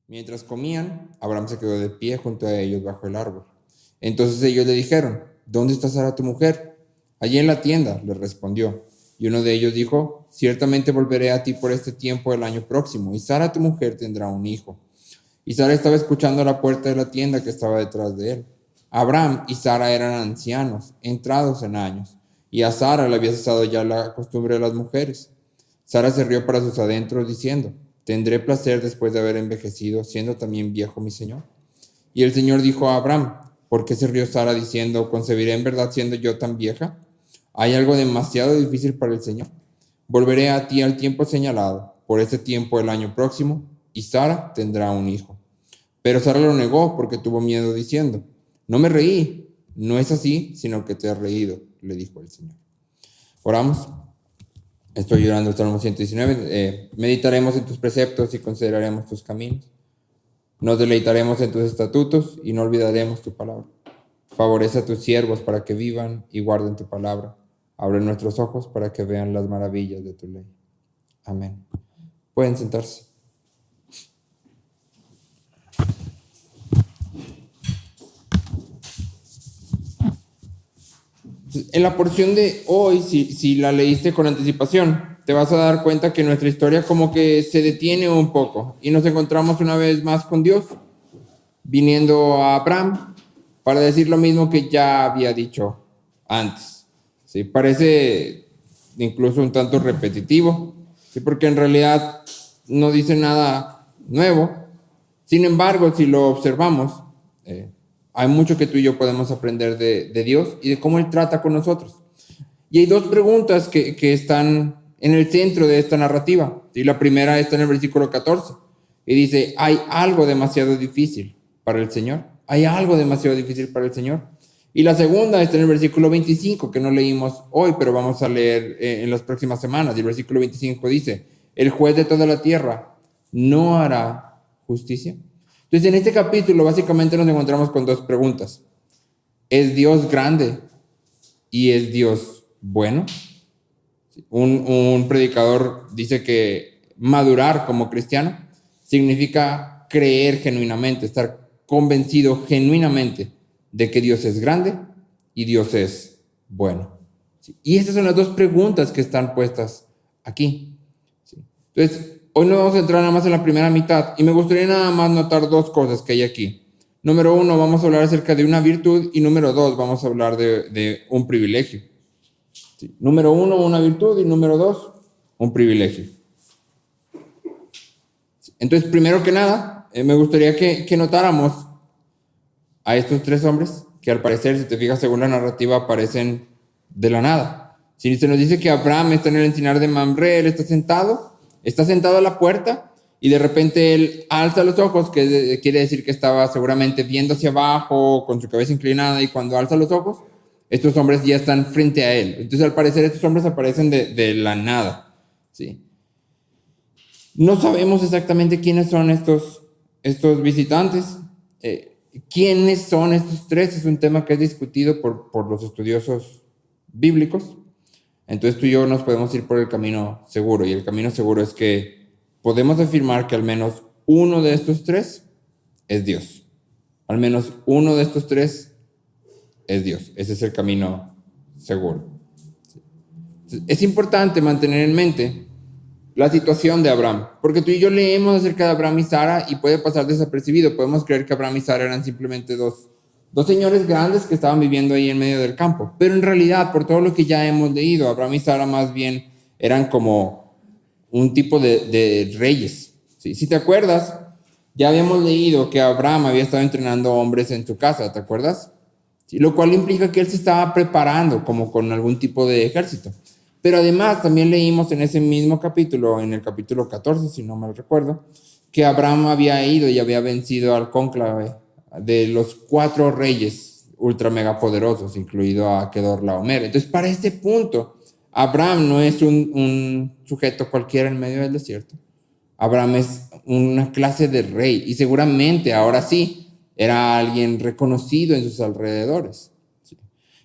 Mientras comían, Abraham se quedó de pie junto a ellos bajo el árbol. Entonces ellos le dijeron: ¿Dónde está Sara tu mujer? Allí en la tienda, le respondió. Y uno de ellos dijo: Ciertamente volveré a ti por este tiempo del año próximo, y Sara tu mujer tendrá un hijo. Y Sara estaba escuchando a la puerta de la tienda que estaba detrás de él. Abraham y Sara eran ancianos, entrados en años, y a Sara le había cesado ya la costumbre de las mujeres. Sara se rió para sus adentros, diciendo: ¿Tendré placer después de haber envejecido, siendo también viejo mi señor? Y el Señor dijo a Abraham: ¿Por qué se rió Sara diciendo: ¿Concebiré en verdad siendo yo tan vieja? Hay algo demasiado difícil para el Señor. Volveré a ti al tiempo señalado, por este tiempo del año próximo, y Sara tendrá un hijo. Pero Sara lo negó porque tuvo miedo, diciendo: No me reí. No es así, sino que te has reído, le dijo el Señor. Oramos. Estoy llorando el Salmo 119. Meditaremos en tus preceptos y consideraremos tus caminos. Nos deleitaremos en tus estatutos y no olvidaremos tu palabra. Favorece a tus siervos para que vivan y guarden tu palabra. Abre nuestros ojos para que vean las maravillas de tu ley. Amén. Pueden sentarse. En la porción de hoy, si la leíste con anticipación, te vas a dar cuenta que nuestra historia como que se detiene un poco y nos encontramos una vez más con Dios, viniendo a Abraham para decir lo mismo que ya había dicho antes. ¿Sí? Parece incluso un tanto repetitivo, ¿sí? Porque en realidad no dice nada nuevo. Sin embargo, si lo observamos, hay mucho que tú y yo podemos aprender de Dios y de cómo Él trata con nosotros. Y hay dos preguntas que están en el centro de esta narrativa. Y la primera está en el versículo 14. Y dice: ¿hay algo demasiado difícil para el Señor? ¿Hay algo demasiado difícil para el Señor? Y la segunda está en el versículo 25, que no leímos hoy, pero vamos a leer en las próximas semanas. Y el versículo 25 dice: ¿el juez de toda la tierra no hará justicia? Entonces, en este capítulo básicamente nos encontramos con dos preguntas. ¿Es Dios grande y es Dios bueno? Un predicador dice que madurar como cristiano significa creer genuinamente, estar convencido genuinamente de que Dios es grande y Dios es bueno. Y esas son las dos preguntas que están puestas aquí. Entonces, hoy nos vamos a entrar nada más en la primera mitad y me gustaría nada más notar dos cosas que hay aquí. Número uno, vamos a hablar acerca de una virtud, y número dos, vamos a hablar de un privilegio. Sí. Número uno, una virtud, y número dos, un privilegio. Entonces, primero que nada, me gustaría que notáramos a estos tres hombres que al parecer, si te fijas, según la narrativa, aparecen de la nada. Si se nos dice que Abraham está en el encinar de Mamre, él está sentado a la puerta, y de repente él alza los ojos, que quiere decir que estaba seguramente viendo hacia abajo, con su cabeza inclinada, y cuando alza los ojos, estos hombres ya están frente a él. Entonces, al parecer, estos hombres aparecen de la nada, ¿sí? No sabemos exactamente quiénes son estos visitantes. ¿Quiénes son estos tres? Es un tema que es discutido por los estudiosos bíblicos. Entonces tú y yo nos podemos ir por el camino seguro, y el camino seguro es que podemos afirmar que al menos uno de estos tres es Dios. Al menos uno de estos tres es Dios. Ese es el camino seguro. Es importante mantener en mente la situación de Abraham, porque tú y yo leemos acerca de Abraham y Sara y puede pasar desapercibido. Podemos creer que Abraham y Sara eran simplemente dos señores grandes que estaban viviendo ahí en medio del campo, pero en realidad, por todo lo que ya hemos leído, Abraham y Sara más bien eran como un tipo de reyes. ¿Sí? Si te acuerdas, ya habíamos leído que Abraham había estado entrenando hombres en su casa, ¿te acuerdas? ¿Sí? Lo cual implica que él se estaba preparando como con algún tipo de ejército. Pero además también leímos en ese mismo capítulo, en el capítulo 14, si no mal recuerdo, que Abraham había ido y había vencido al cónclave de los 4 reyes ultra mega poderosos, incluido a Kedorlaomer. Entonces, para este punto, Abraham no es un sujeto cualquiera en medio del desierto. Abraham es una clase de rey, y seguramente ahora sí era alguien reconocido en sus alrededores.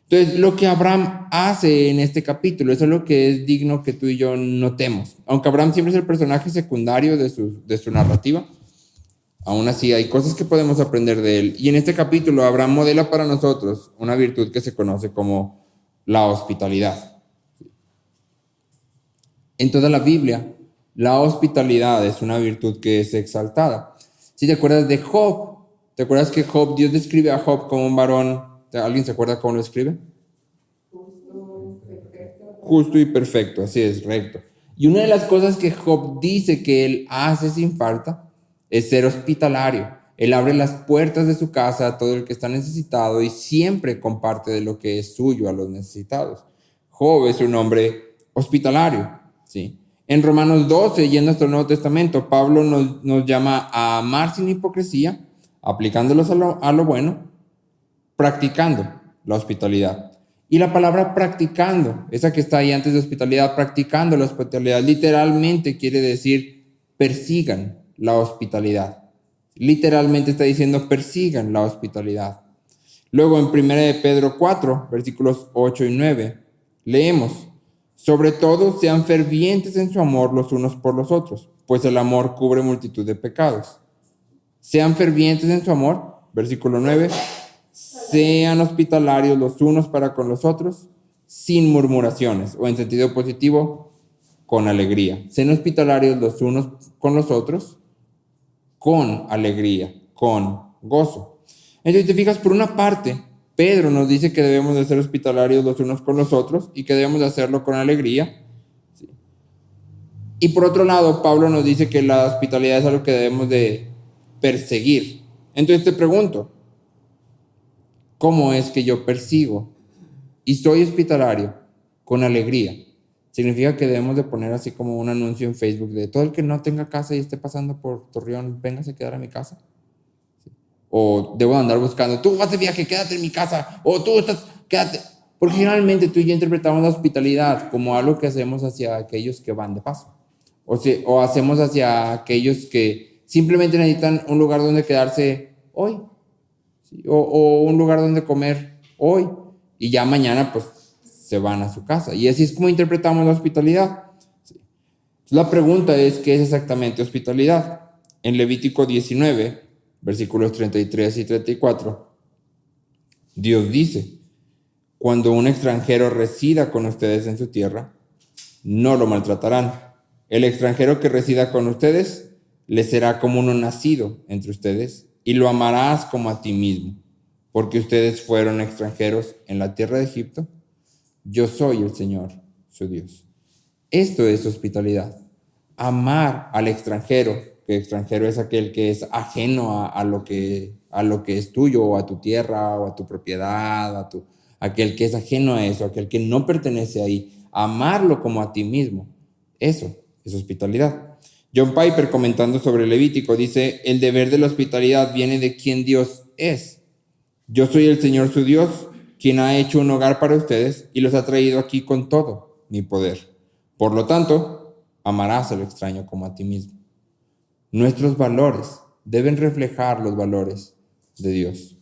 Entonces, lo que Abraham hace en este capítulo, eso es lo que es digno que tú y yo notemos. Aunque Abraham siempre es el personaje secundario de su narrativa, Aún así, hay cosas que podemos aprender de él. Y en este capítulo, Abraham modela para nosotros una virtud que se conoce como la hospitalidad. En toda la Biblia, la hospitalidad es una virtud que es exaltada. Si te acuerdas de Job, ¿te acuerdas que Job, Dios describe a Job como un varón? ¿Alguien se acuerda cómo lo escribe? Justo y perfecto, así es, recto. Y una de las cosas que Job dice que él hace sin falta es ser hospitalario. Él abre las puertas de su casa a todo el que está necesitado y siempre comparte de lo que es suyo a los necesitados. Job es un hombre hospitalario, ¿sí? En Romanos 12, yendo hasta el Nuevo Testamento, Pablo nos llama a amar sin hipocresía, aplicándolos a lo bueno, practicando la hospitalidad. Y la palabra practicando, esa que está ahí antes de hospitalidad, practicando la hospitalidad, literalmente quiere decir persigan la hospitalidad. Literalmente está diciendo persigan la hospitalidad. Luego en 1 de Pedro 4, versículos 8 y 9, leemos: sobre todo sean fervientes en su amor los unos por los otros, pues el amor cubre multitud de pecados. Sean fervientes en su amor, versículo 9, sean hospitalarios los unos para con los otros, sin murmuraciones, o en sentido positivo, con alegría. Sean hospitalarios los unos con los otros, con alegría, con gozo. Entonces, te fijas, por una parte, Pedro nos dice que debemos de ser hospitalarios los unos con los otros y que debemos de hacerlo con alegría. ¿Sí? Y por otro lado, Pablo nos dice que la hospitalidad es algo que debemos de perseguir. Entonces te pregunto, ¿cómo es que yo persigo y soy hospitalario con alegría? Significa que debemos de poner así como un anuncio en Facebook de todo el que no tenga casa y esté pasando por Torreón, véngase a quedar a mi casa. ¿Sí? O debo andar buscando, tú vas de viaje, quédate en mi casa, o tú estás, quédate. Porque generalmente tú y yo interpretamos la hospitalidad como algo que hacemos hacia aquellos que van de paso. O hacemos hacia aquellos que simplemente necesitan un lugar donde quedarse hoy. ¿Sí? O un lugar donde comer hoy. Y ya mañana pues se van a su casa. Y así es como interpretamos la hospitalidad. ¿Sí? La pregunta es, ¿qué es exactamente hospitalidad? En Levítico 19, versículos 33 y 34, Dios dice: cuando un extranjero resida con ustedes en su tierra, no lo maltratarán. El extranjero que resida con ustedes le será como uno nacido entre ustedes, y lo amarás como a ti mismo, porque ustedes fueron extranjeros en la tierra de Egipto. Yo soy el Señor, su Dios. Esto es hospitalidad. Amar al extranjero, que extranjero es aquel que es ajeno a lo que es tuyo, o a tu tierra, o a tu propiedad, aquel que es ajeno a eso, aquel que no pertenece ahí. Amarlo como a ti mismo. Eso es hospitalidad. John Piper, comentando sobre Levítico, dice: el deber de la hospitalidad viene de quien Dios es. Yo soy el Señor su Dios, quien ha hecho un hogar para ustedes y los ha traído aquí con todo mi poder. Por lo tanto, amarás al extraño como a ti mismo. Nuestros valores deben reflejar los valores de Dios.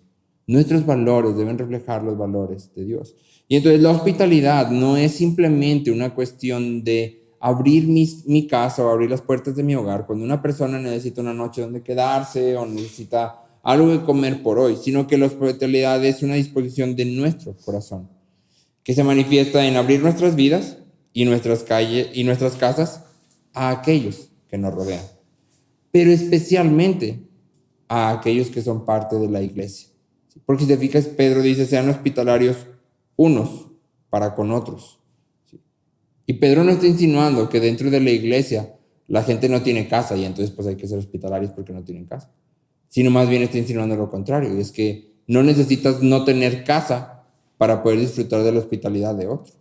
Nuestros valores deben reflejar los valores de Dios. Y entonces la hospitalidad no es simplemente una cuestión de abrir mi casa o abrir las puertas de mi hogar cuando una persona necesita una noche donde quedarse o necesita algo de comer por hoy, sino que la hospitalidad es una disposición de nuestro corazón, que se manifiesta en abrir nuestras vidas y nuestras calles y nuestras casas a aquellos que nos rodean, pero especialmente a aquellos que son parte de la iglesia. Porque si te fijas, Pedro dice: sean hospitalarios unos para con otros. Y Pedro no está insinuando que dentro de la iglesia la gente no tiene casa y entonces pues hay que ser hospitalarios porque no tienen casa, sino más bien está insinuando lo contrario, y es que no necesitas no tener casa para poder disfrutar de la hospitalidad de otro.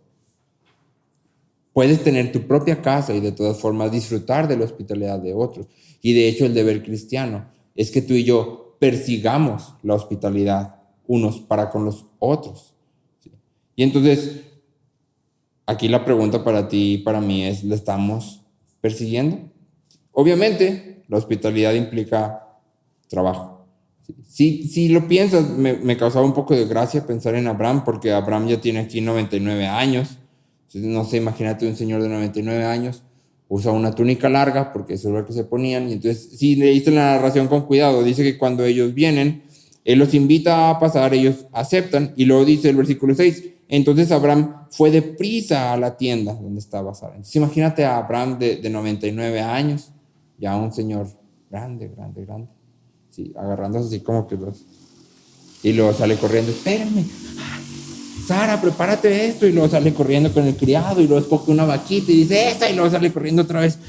Puedes tener tu propia casa y de todas formas disfrutar de la hospitalidad de otros. Y de hecho el deber cristiano es que tú y yo persigamos la hospitalidad unos para con los otros. ¿Sí? Y entonces, aquí la pregunta para ti y para mí es: ¿la estamos persiguiendo? Obviamente, la hospitalidad implica trabajo. Si lo piensas, me causaba un poco de gracia pensar en Abraham, porque Abraham ya tiene aquí 99 años. Entonces, no sé, imagínate un señor de 99 años. usa una túnica larga porque eso es lo que se ponían. Y entonces, si leíste la narración con cuidado, dice que cuando ellos vienen, él los invita a pasar, ellos aceptan, y luego dice el versículo 6, entonces Abraham fue deprisa a la tienda donde estaba Sara. Entonces imagínate a Abraham de 99 años, ya un señor grande, sí, agarrándose así como que y luego sale corriendo, espérenme, Sara, prepárate esto, y luego sale corriendo con el criado, y luego escoge una vaquita y dice esa, y luego sale corriendo otra vez,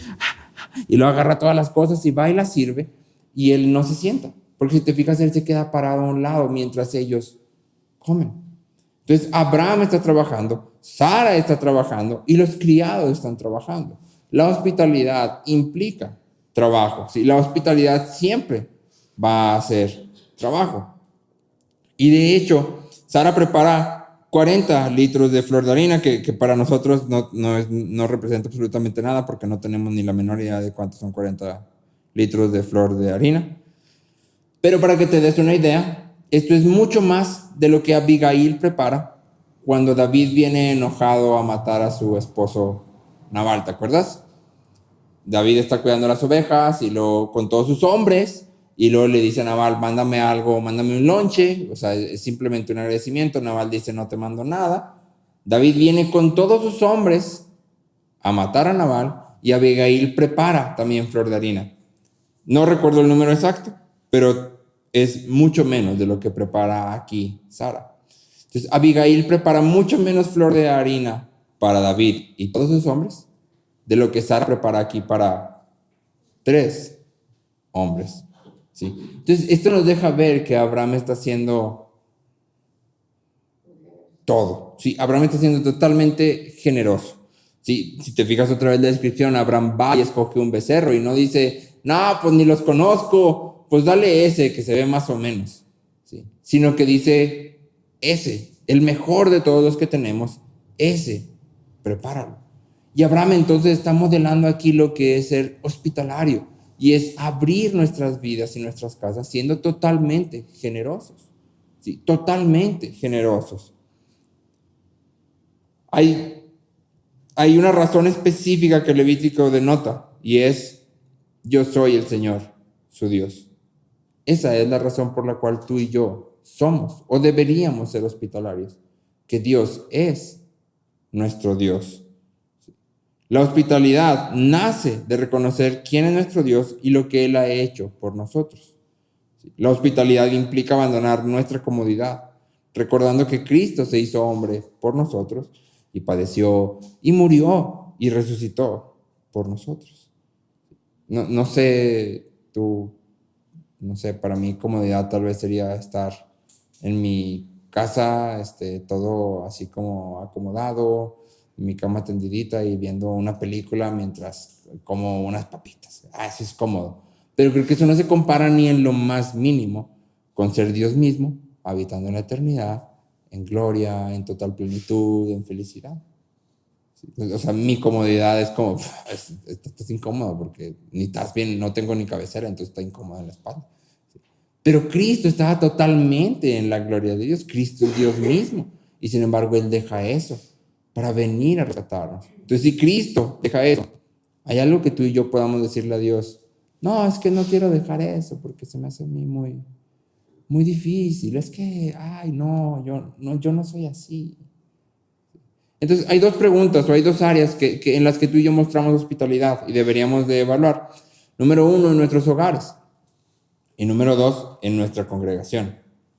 y luego agarra todas las cosas y va y las sirve, y él no se sienta, porque si te fijas, él se queda parado a un lado mientras ellos comen. Entonces Abraham está trabajando, Sara está trabajando y los criados están trabajando. La hospitalidad implica trabajo, ¿sí? La hospitalidad siempre va a ser trabajo. Y de hecho, Sara prepara 40 litros de flor de harina, que para nosotros no representa absolutamente nada, porque no tenemos ni la menor idea de cuántos son 40 litros de flor de harina. Pero para que te des una idea, esto es mucho más de lo que Abigail prepara cuando David viene enojado a matar a su esposo Nabal, ¿te acuerdas? David está cuidando las ovejas y con todos sus hombres, y luego le dice a Nabal, mándame algo, mándame un lonche, o sea, es simplemente un agradecimiento. Nabal dice, no te mando nada. David viene con todos sus hombres a matar a Nabal, y Abigail prepara también flor de harina. No recuerdo el número exacto, pero es mucho menos de lo que prepara aquí Sara. Entonces, Abigail prepara mucho menos flor de harina para David y todos sus hombres de lo que Sara prepara aquí para 3 hombres. ¿Sí? Entonces, esto nos deja ver que Abraham está haciendo todo. ¿Sí? Abraham está siendo totalmente generoso. ¿Sí? Si te fijas otra vez en la descripción, Abraham va y escoge un becerro y no dice, no, pues ni los conozco, pues dale ese que se ve más o menos. ¿Sí? Sino que dice, ese, el mejor de todos los que tenemos, ese, prepáralo. Y Abraham entonces está modelando aquí lo que es ser hospitalario, y es abrir nuestras vidas y nuestras casas siendo totalmente generosos. ¿Sí? Totalmente generosos. Hay una razón específica que Levítico denota, y es, yo soy el Señor, su Dios. Esa es la razón por la cual tú y yo somos o deberíamos ser hospitalarios, que Dios es nuestro Dios. La hospitalidad nace de reconocer quién es nuestro Dios y lo que Él ha hecho por nosotros. La hospitalidad implica abandonar nuestra comodidad, recordando que Cristo se hizo hombre por nosotros y padeció y murió y resucitó por nosotros. No sé, para mí comodidad tal vez sería estar en mi casa, todo así como acomodado, en mi cama tendidita y viendo una película mientras como unas papitas. Eso es cómodo. Pero creo que eso no se compara ni en lo más mínimo con ser Dios mismo, habitando en la eternidad, en gloria, en total plenitud, en felicidad. O sea, mi comodidad es como, estás incómodo porque ni estás bien, no tengo ni cabecera, entonces está incómodo en la espalda. Pero Cristo estaba totalmente en la gloria de Dios. Cristo es Dios mismo. Y sin embargo, Él deja eso para venir a rescatarnos. Entonces, si Cristo deja eso, hay algo que tú y yo podamos decirle a Dios, no, es que no quiero dejar eso porque se me hace a mí muy, muy difícil. Es que, yo no soy así. Entonces, hay 2 preguntas o hay 2 áreas en las que tú y yo mostramos hospitalidad y deberíamos de evaluar. Número 1, en nuestros hogares. Y número 2, en nuestra congregación.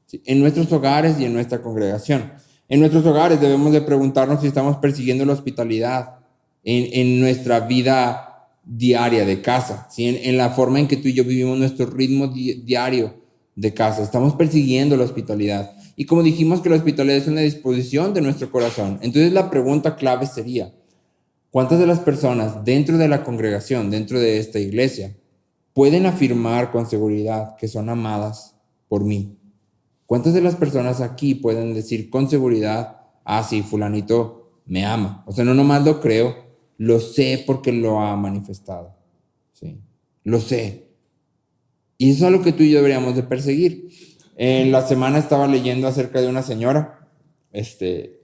¿Sí? En nuestros hogares y en nuestra congregación. En nuestros hogares debemos de preguntarnos si estamos persiguiendo la hospitalidad en nuestra vida diaria de casa, ¿sí? En la forma en que tú y yo vivimos nuestro ritmo diario de casa. Estamos persiguiendo la hospitalidad. Y como dijimos que la hospitalidad es una disposición de nuestro corazón, entonces la pregunta clave sería, ¿cuántas de las personas dentro de la congregación, dentro de esta iglesia, pueden afirmar con seguridad que son amadas por mí? ¿Cuántas de las personas aquí pueden decir con seguridad, sí, fulanito me ama? O sea, no nomás lo creo, lo sé porque lo ha manifestado. ¿Sí? Lo sé. Y eso es lo que tú y yo deberíamos de perseguir. En la semana estaba leyendo acerca de una señora,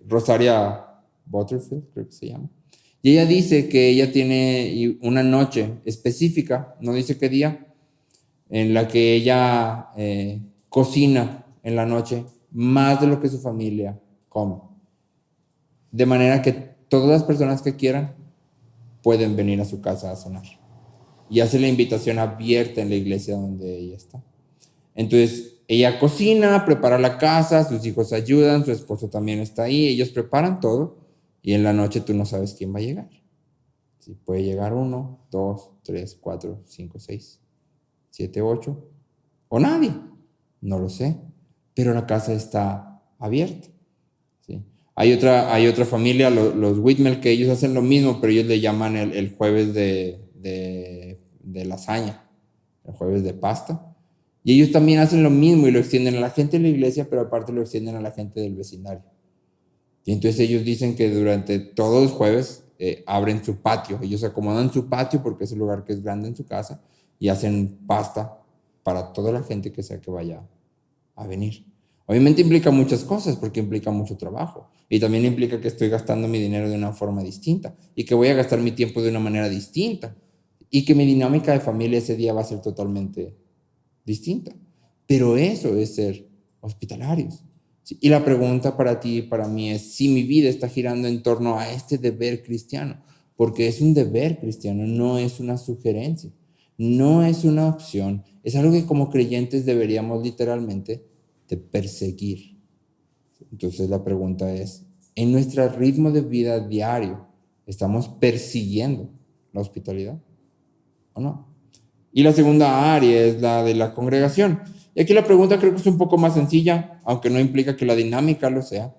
Rosaria Butterfield, creo que se llama. Y ella dice que ella tiene una noche específica, no dice qué día, en la que ella cocina en la noche más de lo que su familia come. De manera que todas las personas que quieran pueden venir a su casa a cenar. Y hace la invitación abierta en la iglesia donde ella está. Entonces, ella cocina, prepara la casa, sus hijos ayudan, su esposo también está ahí, ellos preparan todo y en la noche tú no sabes quién va a llegar. Si puede llegar 1, 2, 3, 4, 5, 6, 7, 8 o nadie, no lo sé, pero la casa está abierta. ¿Sí? Hay otra familia, los Whitmel, que ellos hacen lo mismo, pero ellos le llaman el jueves de lasaña, el jueves de pasta. Y ellos también hacen lo mismo y lo extienden a la gente de la iglesia, pero aparte lo extienden a la gente del vecindario. Y entonces ellos dicen que durante todos los jueves abren su patio. Ellos acomodan su patio porque es el lugar que es grande en su casa y hacen pasta para toda la gente que sea que vaya a venir. Obviamente implica muchas cosas porque implica mucho trabajo y también implica que estoy gastando mi dinero de una forma distinta y que voy a gastar mi tiempo de una manera distinta y que mi dinámica de familia ese día va a ser totalmente distinta. Pero eso es ser hospitalarios. ¿Sí? Y la pregunta para ti y para mí es si mi vida está girando en torno a este deber cristiano, porque es un deber cristiano, no es una sugerencia, no es una opción, es algo que como creyentes deberíamos literalmente de perseguir. Entonces la pregunta es, ¿en nuestro ritmo de vida diario estamos persiguiendo la hospitalidad o no? Y la segunda área es la de la congregación. Y aquí la pregunta creo que es un poco más sencilla, aunque no implica que la dinámica lo sea.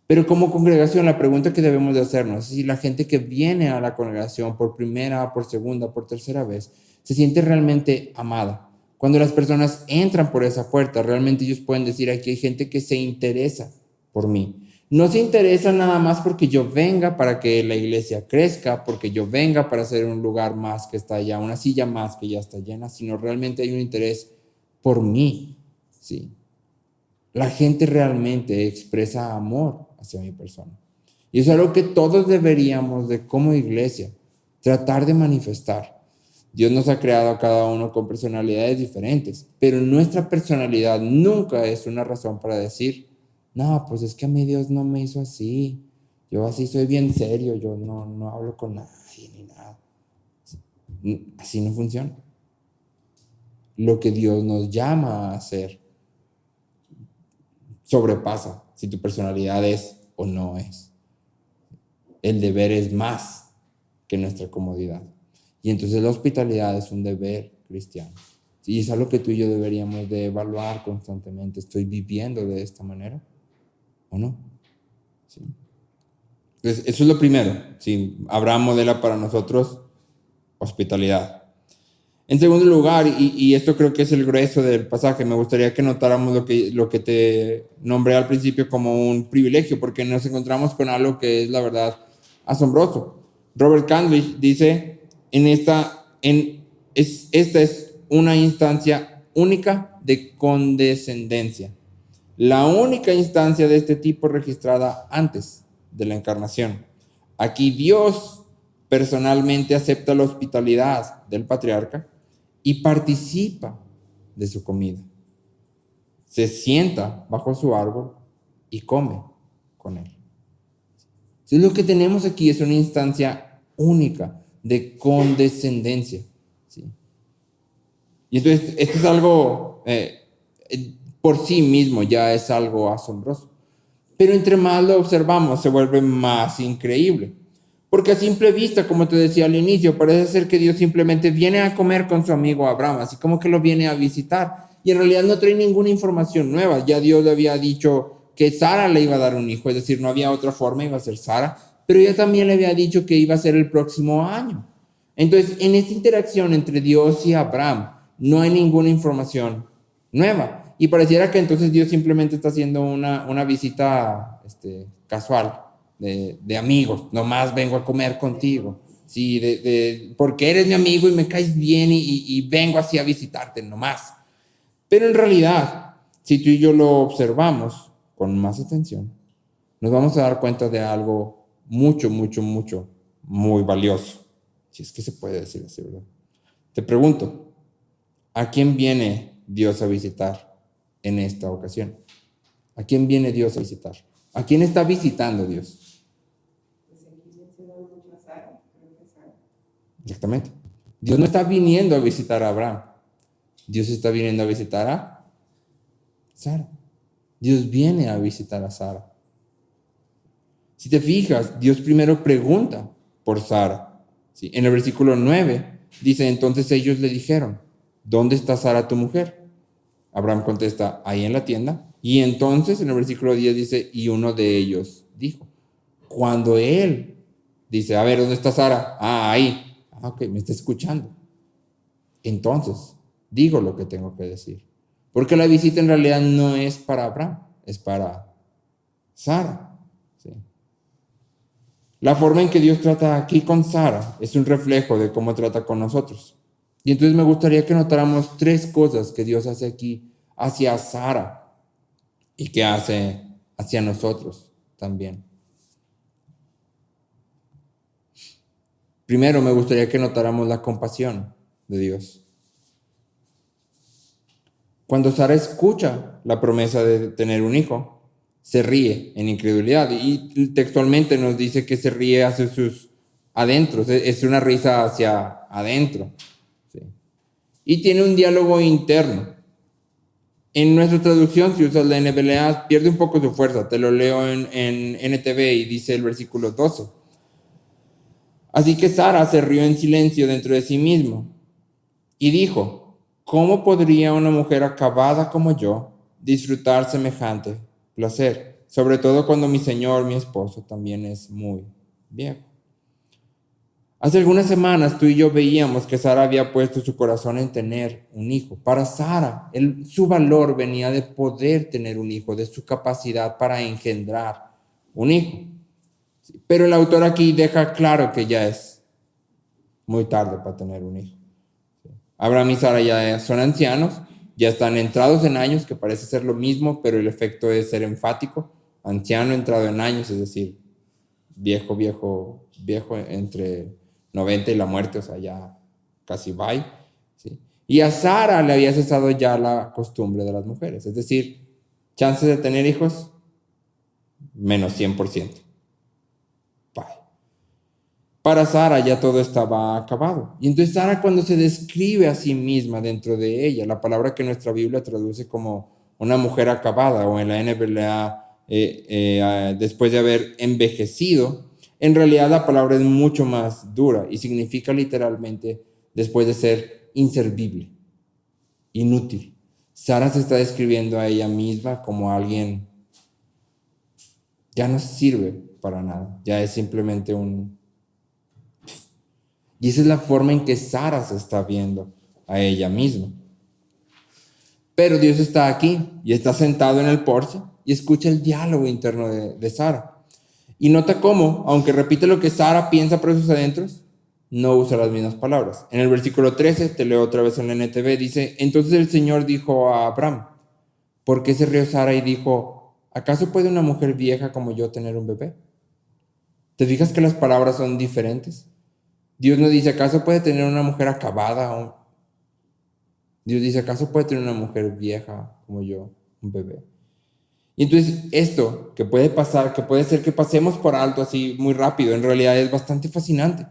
Pero como congregación, la pregunta que debemos de hacernos es si la gente que viene a la congregación por primera, por segunda, por tercera vez, se siente realmente amada. Cuando las personas entran por esa puerta, realmente ellos pueden decir, aquí hay gente que se interesa por mí. No se interesa nada más porque yo venga para que la iglesia crezca, porque yo venga para hacer un lugar más que está allá, una silla más que ya está llena, sino realmente hay un interés por mí, ¿sí? La gente realmente expresa amor hacia mi persona. Y es algo que todos deberíamos de como iglesia tratar de manifestar. Dios nos ha creado a cada uno con personalidades diferentes, pero nuestra personalidad nunca es una razón para decir, no, pues es que a mí Dios no me hizo así. Yo así soy bien serio, yo no hablo con nadie ni nada. Así no funciona. Lo que Dios nos llama a hacer sobrepasa si tu personalidad es o no es. El deber es más que nuestra comodidad. Y entonces la hospitalidad es un deber cristiano. Y es algo que tú y yo deberíamos de evaluar constantemente. ¿Estoy viviendo de esta manera o no? ¿Sí? Entonces, eso es lo primero. ¿Sí? Abraham modela para nosotros hospitalidad. En segundo lugar, y esto creo que es el grueso del pasaje, me gustaría que notáramos lo que te nombré al principio como un privilegio, porque nos encontramos con algo que es, la verdad, asombroso. Robert Candlish dice, esta es una instancia única de condescendencia, la única instancia de este tipo registrada antes de la encarnación. Aquí Dios personalmente acepta la hospitalidad del patriarca y participa de su comida. Se sienta bajo su árbol y come con él. Entonces, lo que tenemos aquí es una instancia única de condescendencia. ¿Sí? Y entonces, esto es algo, por sí mismo ya es algo asombroso. Pero entre más lo observamos, se vuelve más increíble. Porque a simple vista, como te decía al inicio, parece ser que Dios simplemente viene a comer con su amigo Abraham, así como que lo viene a visitar. Y en realidad no trae ninguna información nueva. Ya Dios le había dicho que Sara le iba a dar un hijo, es decir, no había otra forma, iba a ser Sara. Pero ya también le había dicho que iba a ser el próximo año. Entonces, en esta interacción entre Dios y Abraham, no hay ninguna información nueva. Y pareciera que entonces Dios simplemente está haciendo una visita casual de amigos. Nomás vengo a comer contigo. Sí, porque eres mi amigo y me caes bien y vengo así a visitarte nomás. Pero en realidad, si tú y yo lo observamos con más atención, nos vamos a dar cuenta de algo mucho, mucho, mucho muy valioso. Si es que se puede decir así, ¿verdad? Te pregunto, ¿a quién viene Dios a visitar en esta ocasión? ¿A quién viene Dios a visitar? ¿A quién está visitando Dios? Pues aquí menciona mucho a Sara, creo que Sara. Exactamente. Dios no está viniendo a visitar a Abraham. Dios está viniendo a visitar a Sara. Dios viene a visitar a Sara. Si te fijas, Dios primero pregunta por Sara. ¿Sí? En el versículo 9 dice, entonces ellos le dijeron, ¿dónde está Sara tu mujer? Abraham contesta, ahí en la tienda. Y entonces en el versículo 10 dice, y uno de ellos dijo, cuando él dice, a ver, ¿dónde está Sara? Ah, ahí. Ah, ok, me está escuchando. Entonces, digo lo que tengo que decir. Porque la visita en realidad no es para Abraham, es para Sara. ¿Sí? La forma en que Dios trata aquí con Sara es un reflejo de cómo trata con nosotros. Y entonces me gustaría que notáramos tres cosas que Dios hace aquí hacia Sara y que hace hacia nosotros también. Primero, me gustaría que notáramos la compasión de Dios. Cuando Sara escucha la promesa de tener un hijo, se ríe en incredulidad y textualmente nos dice que se ríe hacia sus adentros, es una risa hacia adentro. ¿Sí? Y tiene un diálogo interno. En nuestra traducción, si usas la NBLA, pierde un poco su fuerza. Te lo leo en NTV y dice el versículo 12. Así que Sara se rió en silencio dentro de sí mismo y dijo, ¿cómo podría una mujer acabada como yo disfrutar semejante placer? Sobre todo cuando mi señor, mi esposo, también es muy viejo. Hace algunas semanas tú y yo veíamos que Sara había puesto su corazón en tener un hijo. Para Sara, su valor venía de poder tener un hijo, de su capacidad para engendrar un hijo. Pero el autor aquí deja claro que ya es muy tarde para tener un hijo. Abraham y Sara ya son ancianos, ya están entrados en años, que parece ser lo mismo, pero el efecto es ser enfático. Anciano entrado en años, es decir, viejo entre 90 y la muerte, o sea, ya casi bye. ¿Sí? Y a Sara le había cesado ya la costumbre de las mujeres, es decir, chances de tener hijos, menos 100%. Bye. Para Sara ya todo estaba acabado. Y entonces Sara, cuando se describe a sí misma dentro de ella, la palabra que nuestra Biblia traduce como una mujer acabada, o en la NBLA, después de haber envejecido, en realidad la palabra es mucho más dura y significa literalmente después de ser inservible, inútil. Sara se está describiendo a ella misma como alguien ya no sirve para nada, ya es simplemente Y esa es la forma en que Sara se está viendo a ella misma. Pero Dios está aquí y está sentado en el porche y escucha el diálogo interno de Sara. Y nota cómo, aunque repite lo que Sara piensa por sus adentros, no usa las mismas palabras. En el versículo 13, te leo otra vez en la NTV, dice, entonces el Señor dijo a Abraham, ¿por qué se rió Sara y dijo, ¿acaso puede una mujer vieja como yo tener un bebé? ¿Te fijas que las palabras son diferentes? Dios no dice, ¿acaso puede tener una mujer acabada? Dios dice, ¿acaso puede tener una mujer vieja como yo un bebé? Y entonces esto que puede pasar, que puede ser que pasemos por alto así muy rápido, en realidad es bastante fascinante,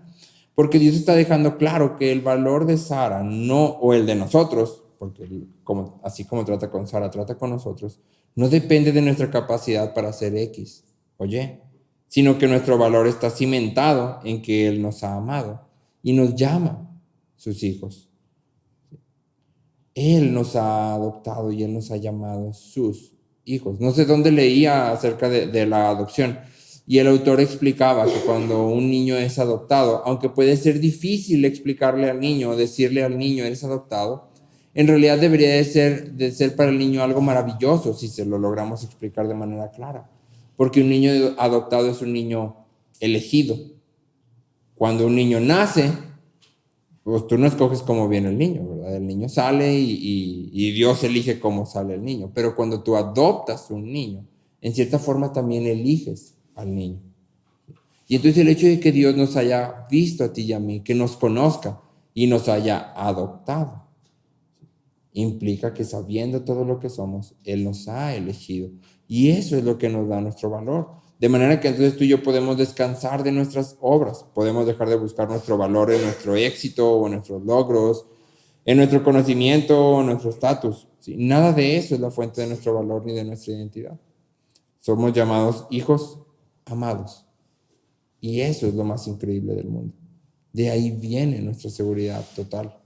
porque Dios está dejando claro que el valor de Sara, no, o el de nosotros, porque así como trata con Sara, trata con nosotros, no depende de nuestra capacidad para ser X, oye, sino que nuestro valor está cimentado en que Él nos ha amado y nos llama sus hijos. Él nos ha adoptado y Él nos ha llamado sus hijos. No sé dónde leía acerca de la adopción y el autor explicaba que cuando un niño es adoptado, aunque puede ser difícil explicarle al niño o decirle al niño eres adoptado, en realidad debería de ser para el niño algo maravilloso si se lo logramos explicar de manera clara. Porque un niño adoptado es un niño elegido. Cuando un niño nace, pues tú no escoges cómo viene el niño, ¿verdad? El niño sale y Dios elige cómo sale el niño. Pero cuando tú adoptas un niño, en cierta forma también eliges al niño. Y entonces el hecho de que Dios nos haya visto a ti y a mí, que nos conozca y nos haya adoptado, implica que sabiendo todo lo que somos, Él nos ha elegido. Y eso es lo que nos da nuestro valor. De manera que entonces tú y yo podemos descansar de nuestras obras, podemos dejar de buscar nuestro valor en nuestro éxito o en nuestros logros, en nuestro conocimiento o en nuestro estatus. ¿Sí? Nada de eso es la fuente de nuestro valor ni de nuestra identidad. Somos llamados hijos amados. Y eso es lo más increíble del mundo. De ahí viene nuestra seguridad total.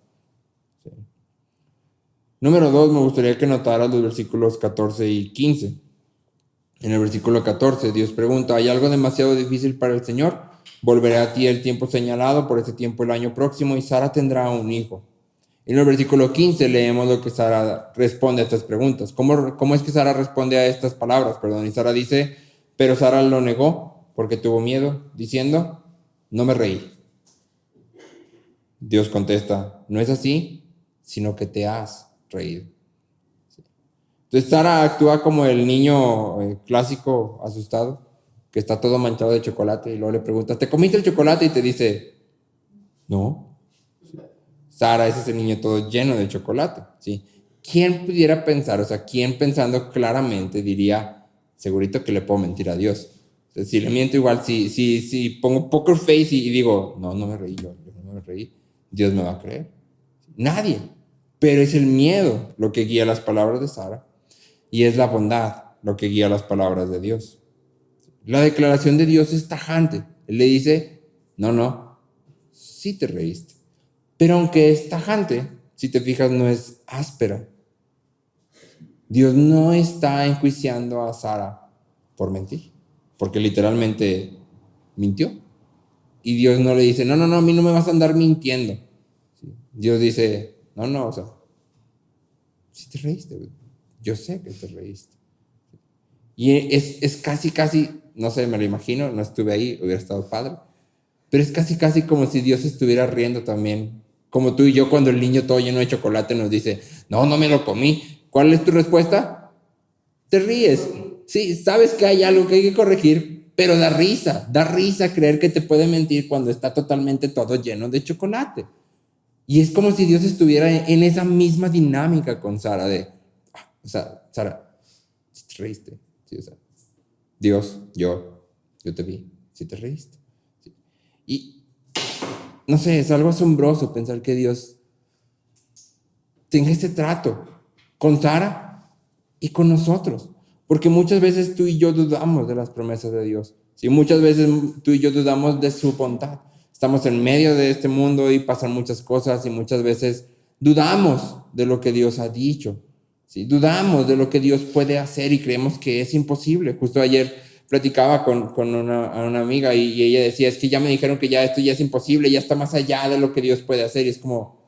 ¿Sí? Número 2, me gustaría que notaras los versículos 14 y 15. En el versículo 14, Dios pregunta, ¿hay algo demasiado difícil para el Señor? Volveré a ti el tiempo señalado, por ese tiempo el año próximo, y Sara tendrá un hijo. En el versículo 15 leemos lo que Sara responde a estas preguntas. ¿Cómo es que Sara responde a estas palabras? Y Sara dice, pero Sara lo negó porque tuvo miedo, diciendo, no me reí. Dios contesta, no es así, sino que te has reído. Entonces Sara actúa como el niño clásico asustado, que está todo manchado de chocolate, y luego le preguntas, ¿te comiste el chocolate? Y te dice, no. Sara es ese niño todo lleno de chocolate, ¿sí? ¿Quién pudiera pensar, quién pensando claramente diría, segurito que le puedo mentir a Dios? O sea, si le miento igual, si pongo poker face y digo, no me reí, yo no me reí, Dios me va a creer. Nadie. Pero es el miedo lo que guía las palabras de Sara y es la bondad lo que guía las palabras de Dios. La declaración de Dios es tajante. Él le dice, no, sí te reíste. Pero aunque es tajante, si te fijas, no es áspera. Dios no está enjuiciando a Sara por mentir, porque literalmente mintió. Y Dios no le dice, no, a mí no me vas a andar mintiendo. ¿Sí? Dios dice, no, sí te reíste, yo sé que te reíste. Y es casi, no sé, me lo imagino, no estuve ahí, hubiera estado padre, pero es casi como si Dios estuviera riendo también, como tú y yo cuando el niño todo lleno de chocolate nos dice, no me lo comí. ¿Cuál es tu respuesta? Te ríes. Sí, sabes que hay algo que hay que corregir, pero da risa creer que te puede mentir cuando está totalmente todo lleno de chocolate. Y es como si Dios estuviera en esa misma dinámica con Sara de, Sara, te reíste. Sí, Dios, yo te vi, sí te reíste. Sí. Y no sé, es algo asombroso pensar que Dios tenga este trato con Sara y con nosotros. Porque muchas veces tú y yo dudamos de las promesas de Dios. ¿Sí? Muchas veces tú y yo dudamos de su bondad. Estamos en medio de este mundo y pasan muchas cosas y muchas veces dudamos de lo que Dios ha dicho. ¿Sí? Dudamos de lo que Dios puede hacer y creemos que es imposible. Justo ayer platicaba con una amiga y ella decía, es que ya me dijeron que ya esto ya es imposible, ya está más allá de lo que Dios puede hacer. Y es como,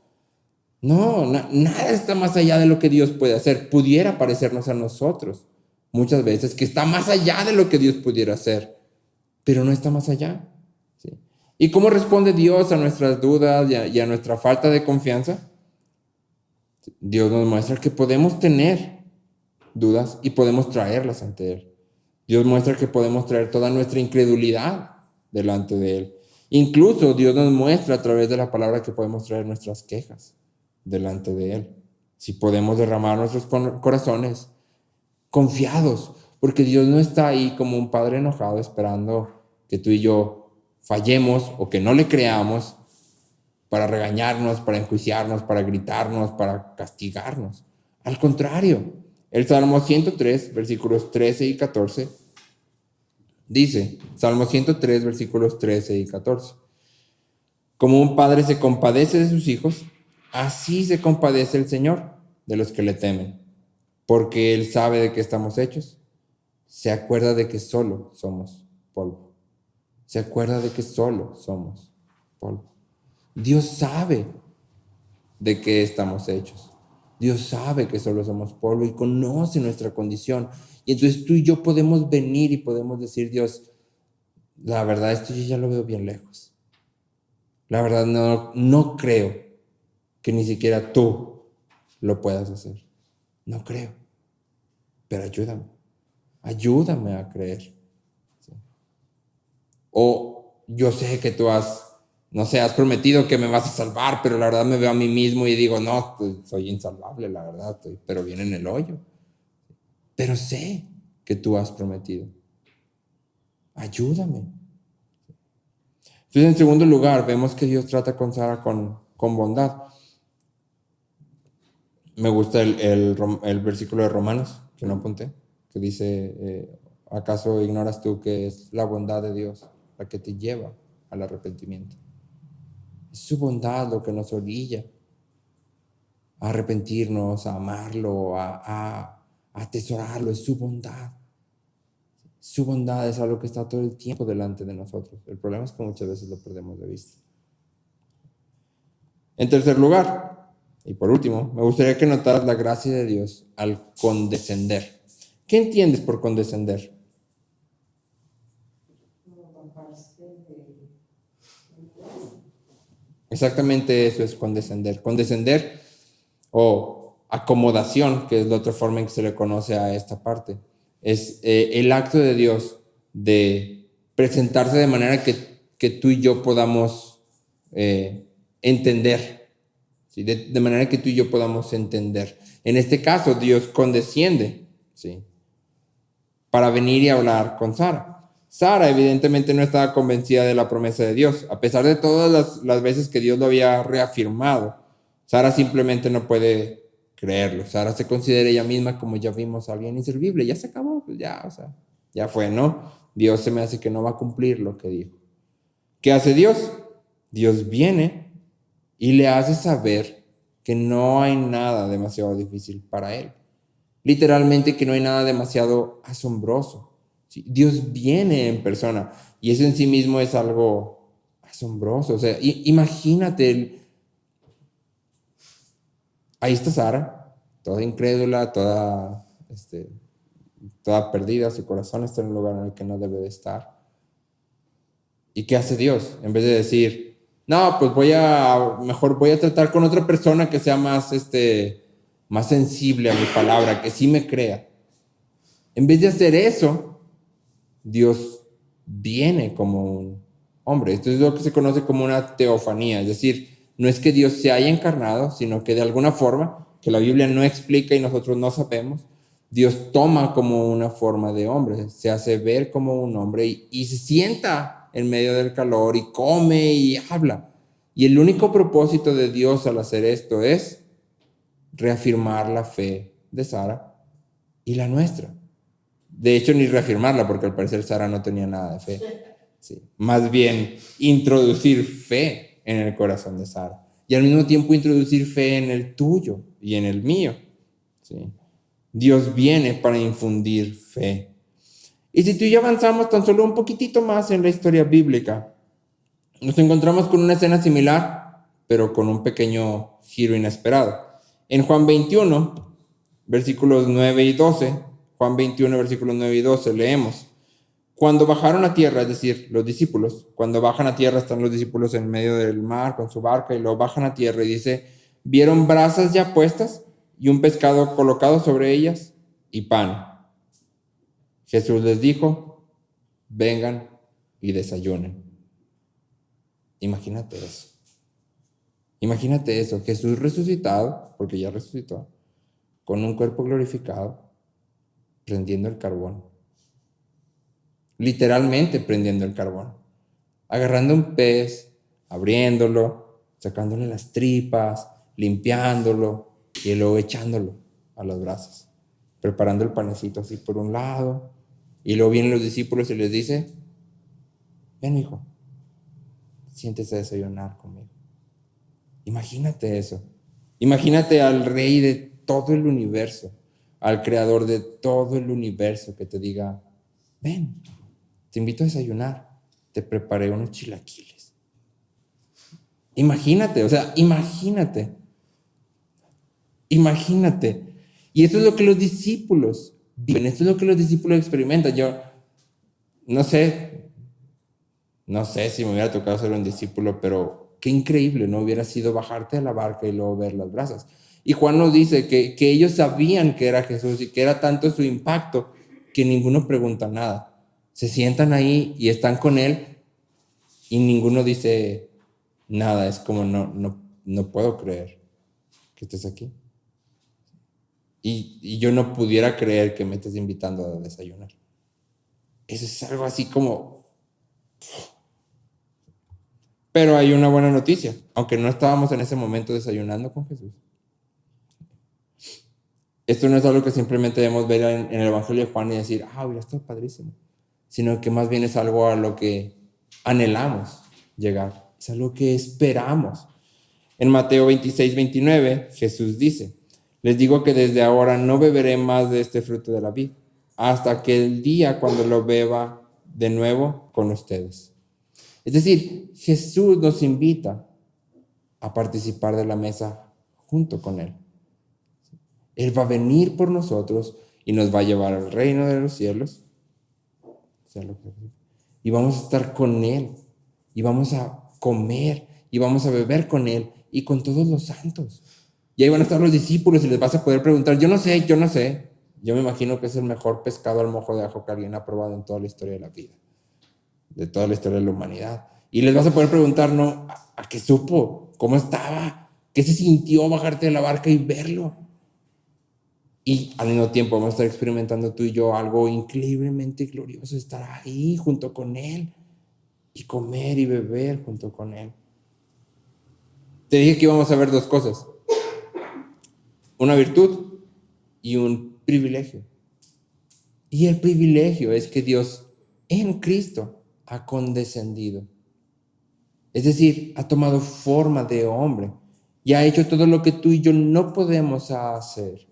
no, nada está más allá de lo que Dios puede hacer. Pudiera parecernos a nosotros muchas veces que está más allá de lo que Dios pudiera hacer, pero no está más allá. ¿Sí? ¿Y cómo responde Dios a nuestras dudas y a nuestra falta de confianza? Dios nos muestra que podemos tener dudas y podemos traerlas ante Él. Dios muestra que podemos traer toda nuestra incredulidad delante de Él. Incluso Dios nos muestra a través de la palabra que podemos traer nuestras quejas delante de Él. Si podemos derramar nuestros corazones confiados, porque Dios no está ahí como un padre enojado esperando que tú y yo fallemos o que no le creamos para regañarnos, para enjuiciarnos, para gritarnos, para castigarnos. Al contrario, el Salmo 103, versículos 13 y 14, dice, Salmo 103, versículos 13 y 14, como un padre se compadece de sus hijos, así se compadece el Señor de los que le temen, porque Él sabe de qué estamos hechos, se acuerda de que solo somos polvo, se acuerda de que solo somos polvo. Dios sabe de qué estamos hechos. Dios sabe que solo somos polvo y conoce nuestra condición. Y entonces tú y yo podemos venir y podemos decir, Dios, la verdad, esto yo ya lo veo bien lejos. La verdad, no creo que ni siquiera tú lo puedas hacer. No creo. Pero ayúdame. Ayúdame a creer. ¿Sí? O yo sé que tú no sé, has prometido que me vas a salvar, pero la verdad me veo a mí mismo y digo, no, pues, soy insalvable, la verdad, pero bien en el hoyo. Pero sé que tú has prometido. Ayúdame. Entonces, en segundo lugar, vemos que Dios trata con Sara con bondad. Me gusta el versículo de Romanos, que no apunté, que dice, ¿acaso ignoras tú que es la bondad de Dios la que te lleva al arrepentimiento? Es su bondad lo que nos orilla a arrepentirnos, a amarlo, a atesorarlo. Es su bondad. Su bondad es algo que está todo el tiempo delante de nosotros. El problema es que muchas veces lo perdemos de vista. En tercer lugar, y por último, me gustaría que notaras la gracia de Dios al condescender. ¿Qué entiendes por condescender? Exactamente eso es condescender. Condescender o acomodación, que es la otra forma en que se le conoce a esta parte, es el acto de Dios de presentarse de manera que tú y yo podamos entender, ¿sí? De manera que tú y yo podamos entender. En este caso, Dios condesciende, ¿sí? Para venir y hablar con Sara. Sara evidentemente no estaba convencida de la promesa de Dios, a pesar de todas las veces que Dios lo había reafirmado. Sara simplemente no puede creerlo. Sara se considera ella misma, como ya vimos, alguien inservible. Ya se acabó, pues ya, o sea, ya fue, ¿no? Dios se me hace que no va a cumplir lo que dijo. ¿Qué hace Dios? Dios viene y le hace saber que no hay nada demasiado difícil para él. Literalmente que no hay nada demasiado asombroso. ¿Sí? Dios viene en persona y eso en sí mismo es algo asombroso. O sea, imagínate, ahí está Sara, toda incrédula, toda perdida, su corazón está en un lugar en el que no debe de estar. ¿Y qué hace Dios? En vez de decir, no, pues mejor voy a tratar con otra persona que sea más sensible a mi palabra, que sí me crea. En vez de hacer eso, Dios viene como un hombre. Esto es lo que se conoce como una teofanía, es decir, no es que Dios se haya encarnado, sino que de alguna forma, que la Biblia no explica y nosotros no sabemos, Dios toma como una forma de hombre, se hace ver como un hombre y se sienta en medio del calor y come y habla. Y el único propósito de Dios al hacer esto es reafirmar la fe de Sara y la nuestra. De hecho, ni reafirmarla, porque al parecer Sara no tenía nada de fe. Sí. Más bien, introducir fe en el corazón de Sara. Y al mismo tiempo introducir fe en el tuyo y en el mío. ¿Sí? Dios viene para infundir fe. Y si tú y yo avanzamos tan solo un poquitito más en la historia bíblica, nos encontramos con una escena similar, pero con un pequeño giro inesperado. En Juan 21, versículos 9 y 12, Juan 21, versículos 9 y 12, leemos: cuando bajaron a tierra, es decir, los discípulos, cuando bajan a tierra, están los discípulos en medio del mar con su barca y luego bajan a tierra y dice, vieron brasas ya puestas y un pescado colocado sobre ellas y pan. Jesús les dijo, vengan y desayunen. Imagínate eso. Imagínate eso, Jesús resucitado, porque ya resucitó, con un cuerpo glorificado, prendiendo el carbón. Literalmente prendiendo el carbón. Agarrando un pez, abriéndolo, sacándole las tripas, limpiándolo y luego echándolo a las brasas. Preparando el panecito así por un lado. Y luego vienen los discípulos y les dice, ven hijo, siéntese a desayunar conmigo. Imagínate eso. Imagínate al rey de todo el universo, al creador de todo el universo que te diga, ven, te invito a desayunar, te preparé unos chilaquiles. Imagínate, o sea, imagínate. Y esto es lo que los discípulos viven, esto es lo que los discípulos experimentan. Yo no sé si me hubiera tocado ser un discípulo, pero qué increíble, ¿no? Hubiera sido bajarte de la barca y luego ver las brasas. Y Juan nos dice que ellos sabían que era Jesús y que era tanto su impacto que ninguno pregunta nada. Se sientan ahí y están con él Y ninguno dice nada. Es como, no puedo creer que estés aquí. Y yo no pudiera creer que me estés invitando a desayunar. Eso es algo así como... Pero hay una buena noticia, aunque no estábamos en ese momento desayunando con Jesús. Esto no es algo que simplemente debemos ver en el Evangelio de Juan y decir, hubiera estado padrísimo, sino que más bien es algo a lo que anhelamos llegar, es algo que esperamos. En Mateo 26-29, Jesús dice, les digo que desde ahora no beberé más de este fruto de la vid, hasta que el día cuando lo beba de nuevo con ustedes. Es decir, Jesús nos invita a participar de la mesa junto con Él. Él va a venir por nosotros y nos va a llevar al reino de los cielos. Y vamos a estar con Él. Y vamos a comer. Y vamos a beber con Él. Y con todos los santos. Y ahí van a estar los discípulos y les vas a poder preguntar, yo no sé. Yo me imagino que es el mejor pescado al mojo de ajo que alguien ha probado en toda la historia de la vida. De toda la historia de la humanidad. Y les vas a poder preguntar, ¿no? ¿A qué supo? ¿Cómo estaba? ¿Qué se sintió bajarte de la barca y verlo? Y al mismo tiempo vamos a estar experimentando tú y yo algo increíblemente glorioso, estar ahí junto con Él y comer y beber junto con Él. Te dije que íbamos a ver dos cosas, una virtud y un privilegio. Y el privilegio es que Dios en Cristo ha condescendido. Es decir, ha tomado forma de hombre y ha hecho todo lo que tú y yo no podemos hacer.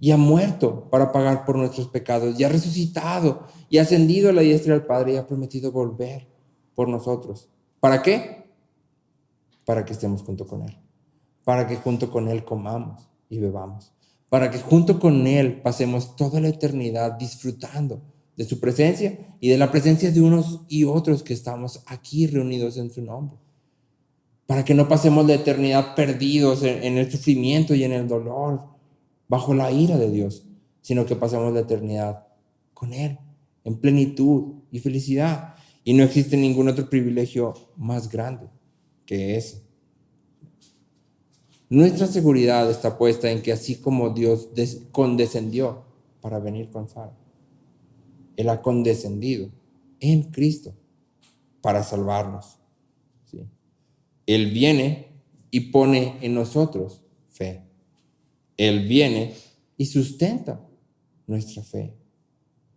Y ha muerto para pagar por nuestros pecados, y ha resucitado, y ha ascendido a la diestra del Padre, y ha prometido volver por nosotros. ¿Para qué? Para que estemos junto con Él. Para que junto con Él comamos y bebamos. Para que junto con Él pasemos toda la eternidad disfrutando de su presencia y de la presencia de unos y otros que estamos aquí reunidos en su nombre. Para que no pasemos la eternidad perdidos en el sufrimiento y en el dolor, bajo la ira de Dios, sino que pasamos la eternidad con Él, en plenitud y felicidad. Y no existe ningún otro privilegio más grande que ese. Nuestra seguridad está puesta en que así como Dios condescendió para venir con Sara, Él ha condescendido en Cristo para salvarnos. ¿Sí? Él viene y pone en nosotros fe. Él viene y sustenta nuestra fe.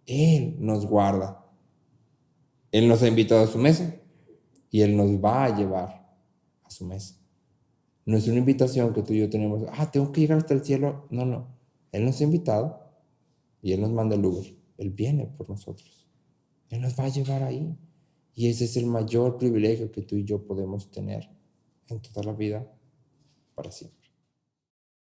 Él nos guarda. Él nos ha invitado a su mesa y Él nos va a llevar a su mesa. No es una invitación que tú y yo tenemos, tengo que llegar hasta el cielo. No. Él nos ha invitado y Él nos manda el Uber. Él viene por nosotros. Él nos va a llevar ahí. Y ese es el mayor privilegio que tú y yo podemos tener en toda la vida para siempre.